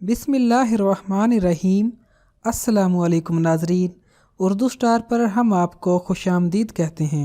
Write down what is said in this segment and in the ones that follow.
बिस्मिल्लाहिर्रहमानिर्रहीम। अस्सलामुअलैकुम नाज़रीन, उर्दू स्टार पर हम आपको खुशामदीद कहते हैं।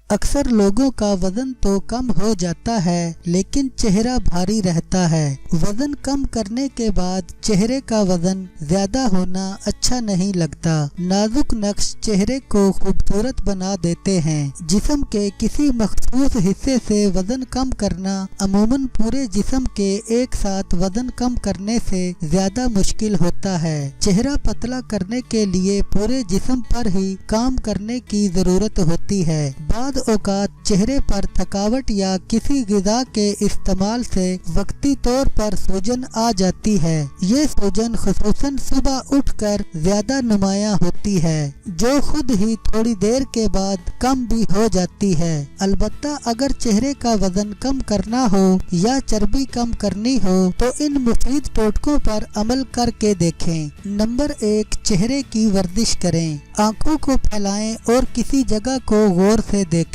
अक्सर लोगों का वजन तो कम हो जाता है लेकिन चेहरा भारी रहता है। वजन कम करने के बाद चेहरे का वजन ज्यादा होना अच्छा नहीं लगता। नाजुक नक्श चेहरे को खूबसूरत बना देते हैं। जिस्म के किसी मखसूस हिस्से से वजन कम करना अमूमन पूरे जिस्म के एक साथ वजन कम करने से ज्यादा मुश्किल होता है। चेहरा पतला करने के लिए पूरे जिस्म पर ही काम करने की जरूरत होती है। बाद औकात चेहरे पर थकावट या किसी ग़िज़ा के इस्तेमाल से वक्ती तौर पर सूजन आ जाती है। ये सूजन खुसूसन सुबह उठकर ज्यादा नुमायां होती है, जो खुद ही थोड़ी देर के बाद कम भी हो जाती है। अलबत्ता अगर चेहरे का वजन कम करना हो या चर्बी कम करनी हो तो इन मुफीद टोटकों पर अमल करके देखें। नंबर 1, चेहरे की वर्जिश करें। आंखों को फैलाएं और किसी जगह को गौर से देखें।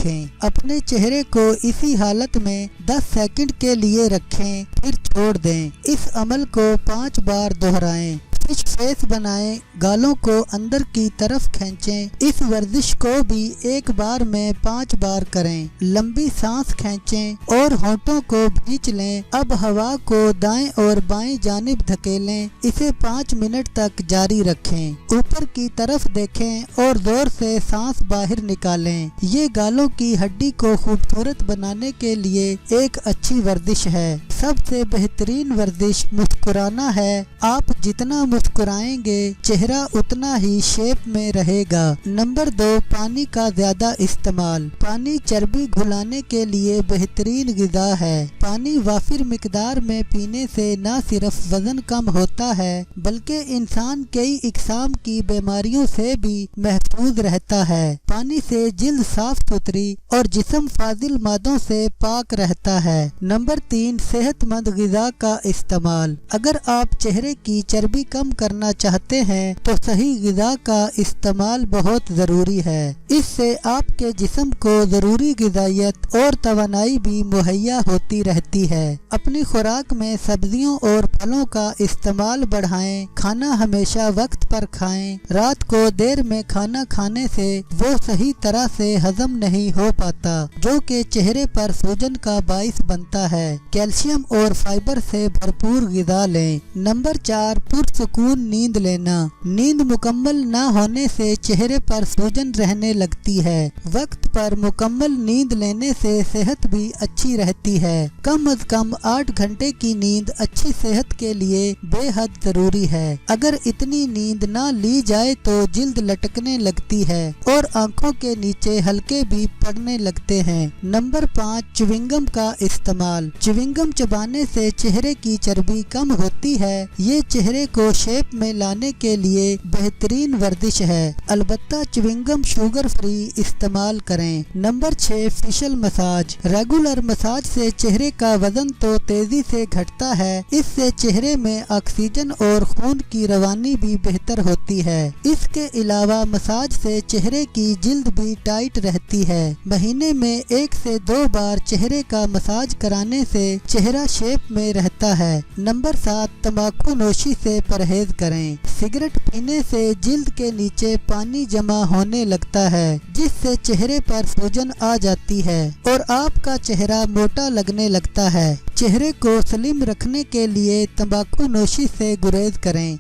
अपने चेहरे को इसी हालत में 10 सेकंड के लिए रखें, फिर छोड़ दें। इस अमल को 5 बार दोहराएं। फिश फेस बनाएं, गालों को अंदर की तरफ खींचें। इस वर्जिश को भी एक बार में 5 बार करें। लंबी सांस खींचें और होंठों को भींच लें। अब हवा को दाएं और बाएं जानिब धकेलें। इसे 5 मिनट तक जारी रखें। ऊपर की तरफ देखें और जोर से सांस बाहर निकालें। ये गालों की हड्डी को खूबसूरत बनाने के लिए एक अच्छी वर्जिश है। सबसे बेहतरीन वर्जिश मुस्कुराना है। आप जितना मुस्कुराएंगे चेहरा उतना ही शेप में रहेगा। नंबर 2, पानी का ज्यादा इस्तेमाल। पानी चर्बी घुलाने के लिए बेहतरीन ग़िज़ा है। पानी वाफिर मिकदार में पीने से न सिर्फ वजन कम होता है बल्कि इंसान कई इकसाम की बीमारियों से भी महफूज रहता है। पानी से जिल्द साफ सुथरी और जिस्म फाजिल मादों से पाक रहता है। नंबर 3, सेहतमंद ग़िज़ा का इस्तेमाल। अगर आप चेहरे की चर्बी कम करना चाहते हैं तो सही ग़िज़ा का इस्तेमाल बहुत जरूरी है। इससे आपके जिस्म को जरूरी ग़िज़ाइयत और तवानाई भी मुहैया होती रहती है। अपनी खुराक में सब्जियों और फलों का इस्तेमाल बढ़ाएं। खाना हमेशा वक्त पर खाएं। रात को देर में खाना खाने से वो सही तरह से हजम नहीं हो पाता, जो कि चेहरे पर सूजन का बाइस बनता है। कैल्शियम और फाइबर से भरपूर ग़िज़ा लें। नंबर 4, पुरसुकून नींद लेना। नींद मुकम्मल न होने से चेहरे पर सूजन रहने लगती है। वक्त पर मुकम्मल नींद लेने से सेहत भी अच्छी रहती है। कम अज कम 8 घंटे की नींद अच्छी सेहत के लिए बेहद जरूरी है। अगर इतनी नींद न ली जाए तो जिल्द लटकने लगती है और आंखों के नीचे हल्के भी पड़ने लगते हैं। नंबर 5, च्युइंगम का इस्तेमाल। च्युइंगम चबाने से चेहरे की चर्बी कम होती है। ये चेहरे को शेप में लाने के लिए बेहतरीन वर्जिश है। अलबत्ता च्युइंगम शुगर फ्री इस्तेमाल करें। Number 6, facial massage. Regular massage से चेहरे का वजन तो तेजी से घटता है, इससे चेहरे में ऑक्सीजन और खून की रवानी भी बेहतर होती है। इसके अलावा मसाज से चेहरे की जिल्द भी टाइट रहती है। महीने में 1 से 2 बार चेहरे का मसाज कराने से चेहरा शेप में रहता है। नंबर 7, तंबाकू नोशी से परहेज करें। सिगरेट पीने से जिल्द के नीचे पानी जमा होने लगता है, जिससे चेहरे पर सूजन आ जाती है और आपका चेहरा मोटा लगने लगता है। चेहरे को स्लिम रखने के लिए तंबाकू नोशी से गुरेज करें।